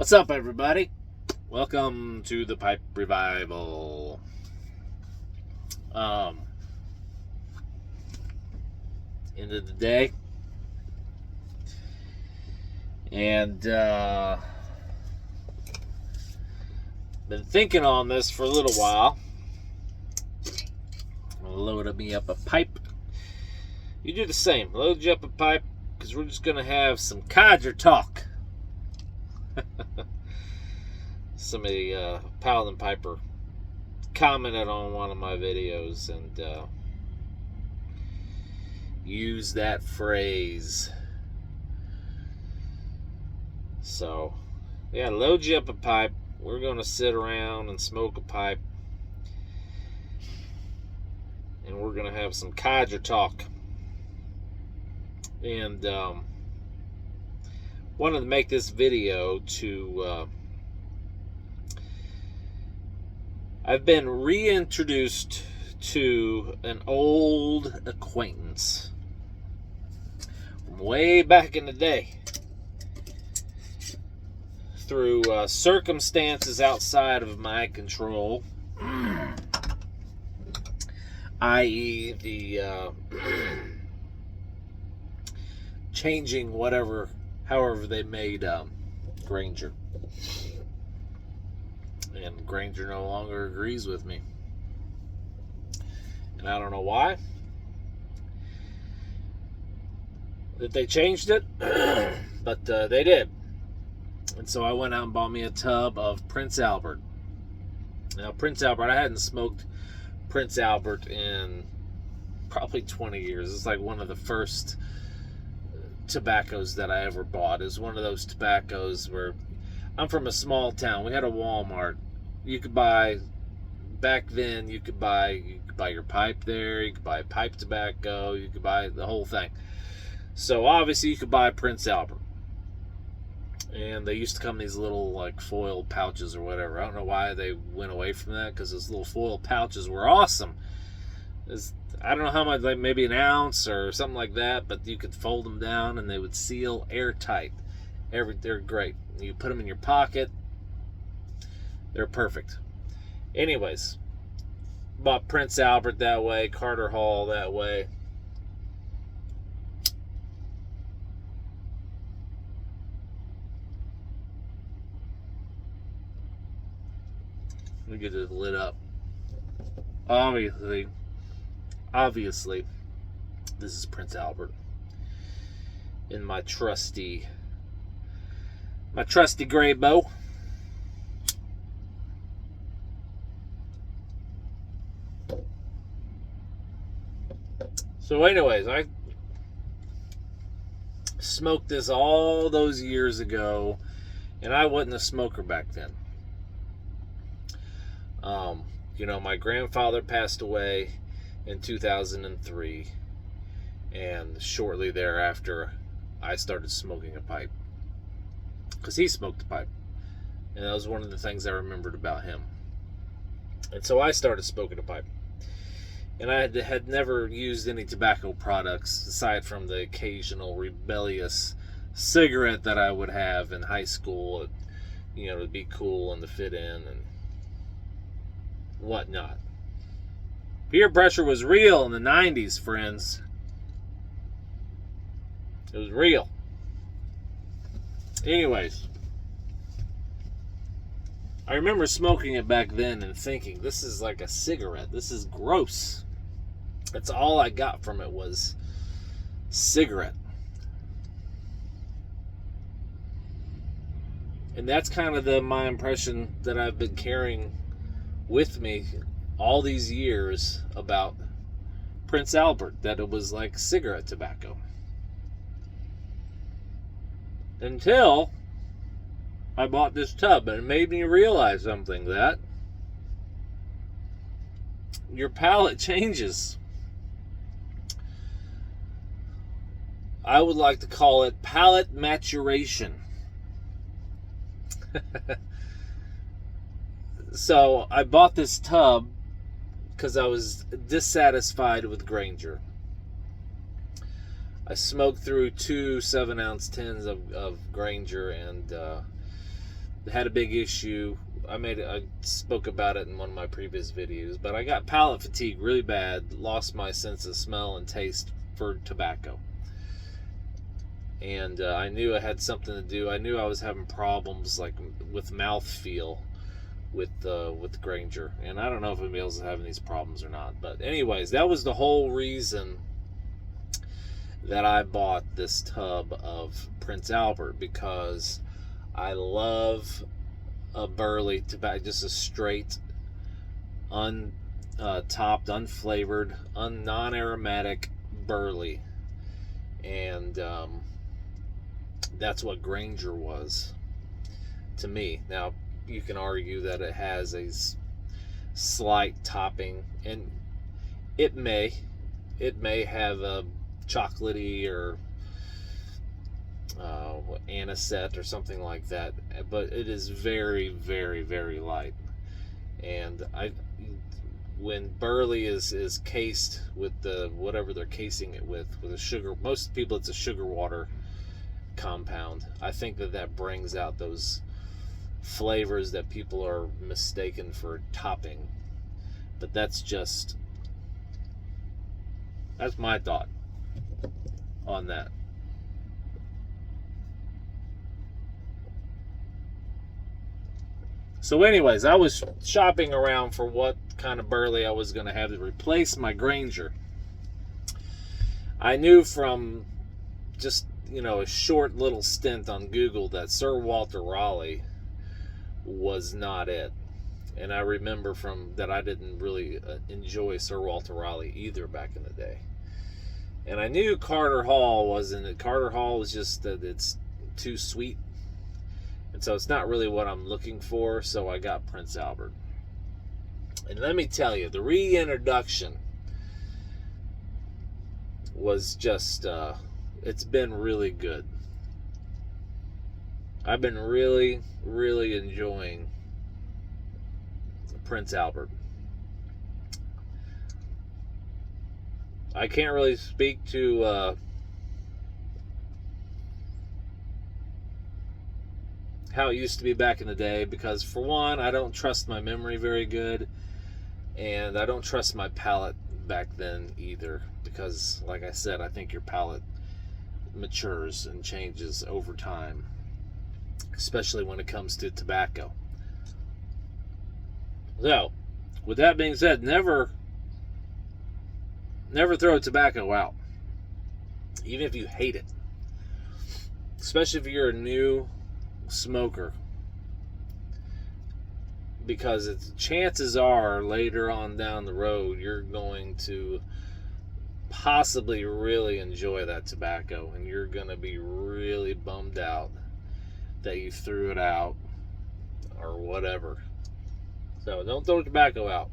What's up, everybody? Welcome to the Pipe Revival. End of the day, and been thinking on this for a little while. I'm gonna load me up a pipe. You do the same. Load you up a pipe because we're just gonna have some codger talk. Somebody, Palate and Piper, commented on one of my videos and used that phrase. So, yeah, load you up a pipe. We're going to sit around and smoke a pipe. And we're going to have some codger talk. And wanted to make this video to... I've been reintroduced to an old acquaintance from way back in the day through circumstances outside of my control, i.e. the changing however they made Granger. And Granger no longer agrees with me. And I don't know why. That they changed it. But they did. And so I went out and bought me a tub of Prince Albert. Now, Prince Albert, I hadn't smoked Prince Albert in probably 20 years. It's like one of the first tobaccos that I ever bought. It's one of those tobaccos where I'm from a small town. We had a Walmart. You could buy, back then, you could buy your pipe there. You could buy pipe tobacco. You could buy the whole thing. So obviously you could buy Prince Albert. And they used to come in these little like foil pouches or whatever. I don't know why they went away from that, because those little foil pouches were awesome. I don't know how much, like maybe an ounce or something like that, but you could fold them down and they would seal airtight. They're great. You put them in your pocket. They're perfect. Anyways, bought Prince Albert that way, Carter Hall that way. Let me get it lit up. Obviously, this is Prince Albert in my trusty gray bow. So anyways, I smoked this all those years ago, and I wasn't a smoker back then. My grandfather passed away in 2003, and shortly thereafter, I started smoking a pipe. Because he smoked a pipe. And that was one of the things I remembered about him. And so I started smoking a pipe. And I had never used any tobacco products aside from the occasional rebellious cigarette that I would have in high school, to be cool and to fit in and whatnot. Peer pressure was real in the 90s, friends. It was real. Anyways, I remember smoking it back then and thinking, this is like a cigarette. This is gross. That's all I got from it was cigarette. And that's kind of my impression that I've been carrying with me all these years about Prince Albert, that it was like cigarette tobacco. Until I bought this tub, and it made me realize something, that your palate changes. I would like to call it palate maturation. So I bought this tub because I was dissatisfied with Granger. I smoked through two 7-ounce tins of Granger, and had a big issue. I spoke about it in one of my previous videos, but I got palate fatigue really bad, lost my sense of smell and taste for tobacco. And I knew I had something to do. I knew I was having problems like with mouthfeel with Granger, and I don't know if anybody else is having these problems or not. But anyways, that was the whole reason that I bought this tub of Prince Albert, because I love a burley tobacco, just a straight, untopped, unflavored, non-aromatic burley, and that's what Granger was to me. Now, you can argue that it has a slight topping, and it may have a chocolatey or anisette or something like that, but it is very, very, very light. And when burley is cased with the whatever they're casing it with a sugar, most people it's a sugar water compound. I think that brings out those flavors that people are mistaken for topping. But that's my thought on that. So anyways, I was shopping around for what kind of burley I was going to have to replace my Granger. I knew from just, a short little stint on Google that Sir Walter Raleigh was not it. And I remember from that I didn't really enjoy Sir Walter Raleigh either back in the day. And I knew Carter Hall wasn't it. Carter Hall was just that it's too sweet. And so it's not really what I'm looking for, so I got Prince Albert. And let me tell you, the reintroduction was just, it's been really good. I've been really, really enjoying Prince Albert. I can't really speak to how it used to be back in the day, because for one, I don't trust my memory very good, and I don't trust my palate back then either, because like I said, I think your palate matures and changes over time, especially when it comes to tobacco. So, with that being said, never throw tobacco out, even if you hate it, especially if you're a new smoker, because chances are later on down the road you're going to possibly really enjoy that tobacco, and you're going to be really bummed out that you threw it out or whatever. So don't throw tobacco out.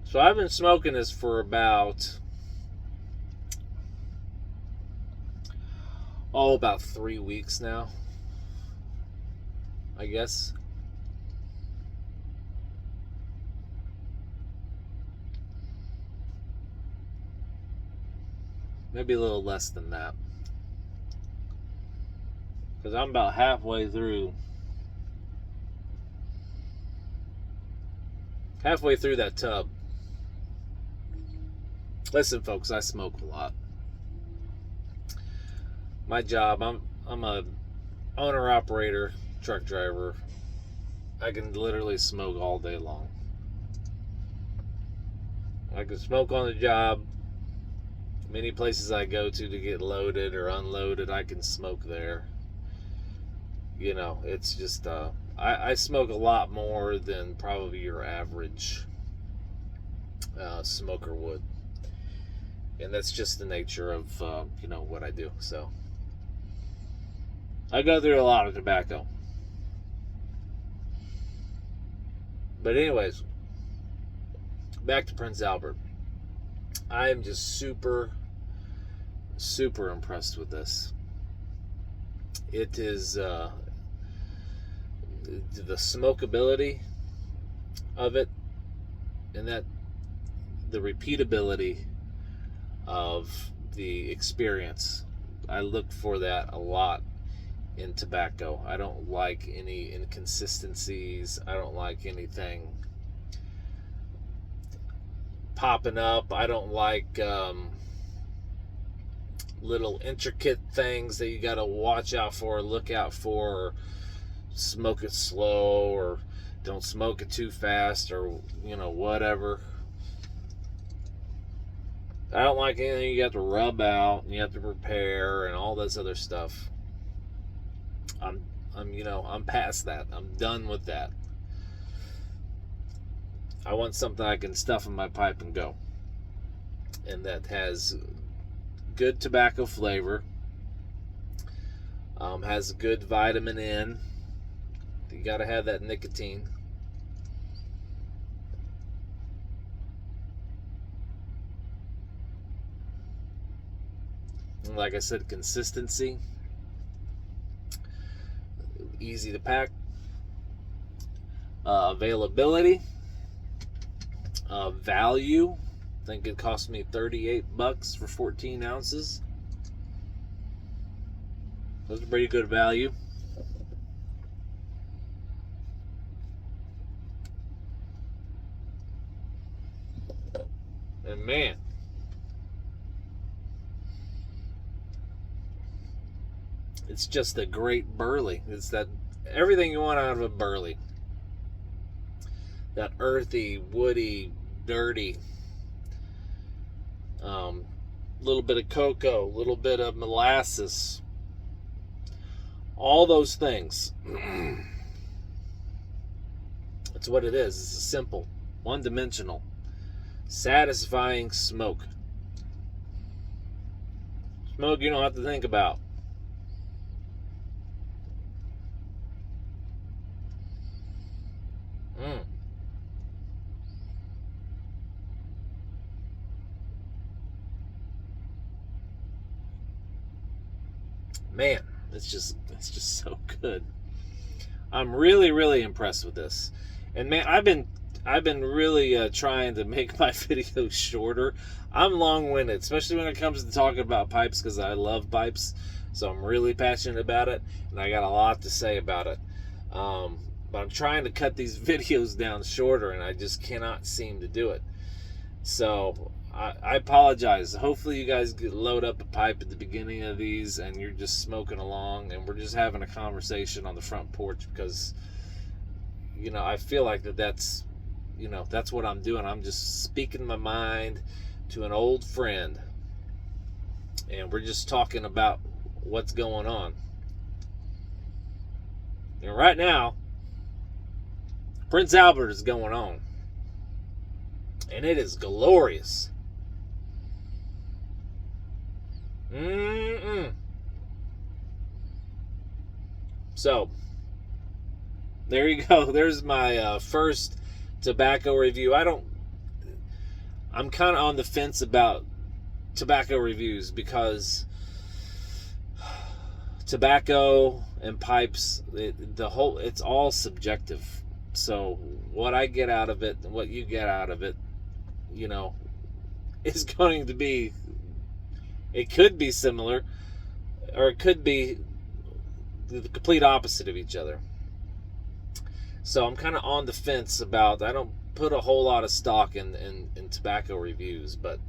So I've been smoking this for about 3 weeks now, I guess. Maybe a little less than that, because I'm about halfway through that tub. Listen, folks, I smoke a lot. My job, I'm a owner-operator, truck driver. I can literally smoke all day long. I can smoke on the job. Many places I go to get loaded or unloaded, I can smoke there. It's just, I smoke a lot more than probably your average smoker would. And that's just the nature of, what I do. So, I go through a lot of tobacco. But anyways, back to Prince Albert. I am just super, super impressed with this. It is the smokability of it, and that the repeatability of the experience. I looked for that a lot in tobacco. I don't like any inconsistencies. I don't like anything popping up. I don't like little intricate things that you got to watch out for, look out for, or smoke it slow, or don't smoke it too fast, or whatever. I don't like anything you have to rub out and you have to prepare and all this other stuff. I'm past that. I'm done with that. I want something I can stuff in my pipe and go, and that has good tobacco flavor, has good vitamin N. You got to have that nicotine. And like I said, consistency, easy to pack, availability, value. I think it cost me $38 for 14 ounces. That's a pretty good value. And man, it's just a great burley. It's that everything you want out of a burley. That earthy, woody, dirty, little bit of cocoa, little bit of molasses, all those things. That's what it is. It's a simple, one-dimensional, satisfying smoke. Smoke you don't have to think about. Man, it's just so good. I'm really impressed with this. And man, I've been really trying to make my videos shorter. I'm long-winded, especially when it comes to talking about pipes, because I love pipes. So I'm really passionate about it, and I got a lot to say about it. But I'm trying to cut these videos down shorter, and I just cannot seem to do it. So I apologize. Hopefully you guys load up a pipe at the beginning of these and you're just smoking along and we're just having a conversation on the front porch, because I feel like that's what I'm doing. I'm just speaking my mind to an old friend, and we're just talking about what's going on. And right now, Prince Albert is going on, and it is glorious. So there you go. There's my first tobacco review. I'm kind of on the fence about tobacco reviews, because tobacco and pipes, it's all subjective. So what I get out of it and what you get out of it, is going to be, it could be similar, or it could be the complete opposite of each other. So I'm kind of on the fence about, I don't put a whole lot of stock in tobacco reviews, but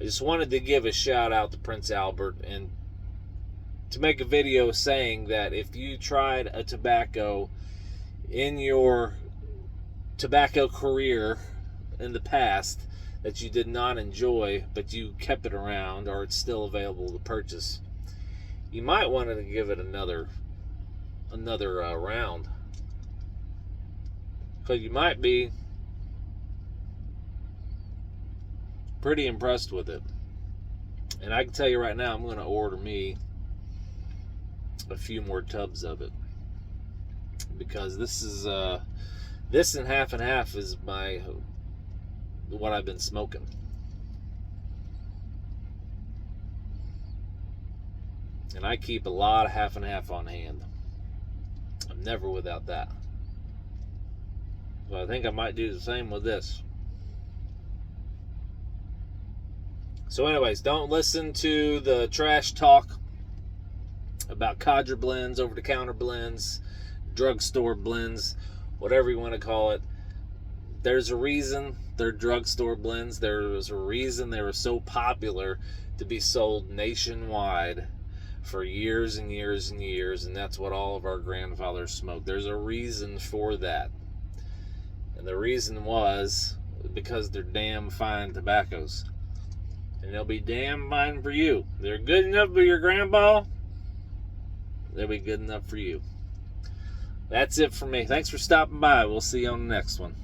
I just wanted to give a shout out to Prince Albert, and to make a video saying that if you tried a tobacco in your tobacco career in the past that you did not enjoy, but you kept it around, or it's still available to purchase, you might want to give it another round, because you might be pretty impressed with it. And I can tell you right now, I'm going to order me a few more tubs of it, because this and half is what I've been smoking. And I keep a lot of half and half on hand. I'm never without that. So I think I might do the same with this. So anyways, don't listen to the trash talk about about Codger blends, over-the-counter blends, drugstore blends, whatever you want to call it. There's a reason they're drugstore blends. There was a reason they were so popular to be sold nationwide for years and years and years, and that's what all of our grandfathers smoked. There's a reason for that. And the reason was because they're damn fine tobaccos. And they'll be damn fine for you. They're good enough for your grandpa. They'll be good enough for you. That's it for me. Thanks for stopping by. We'll see you on the next one.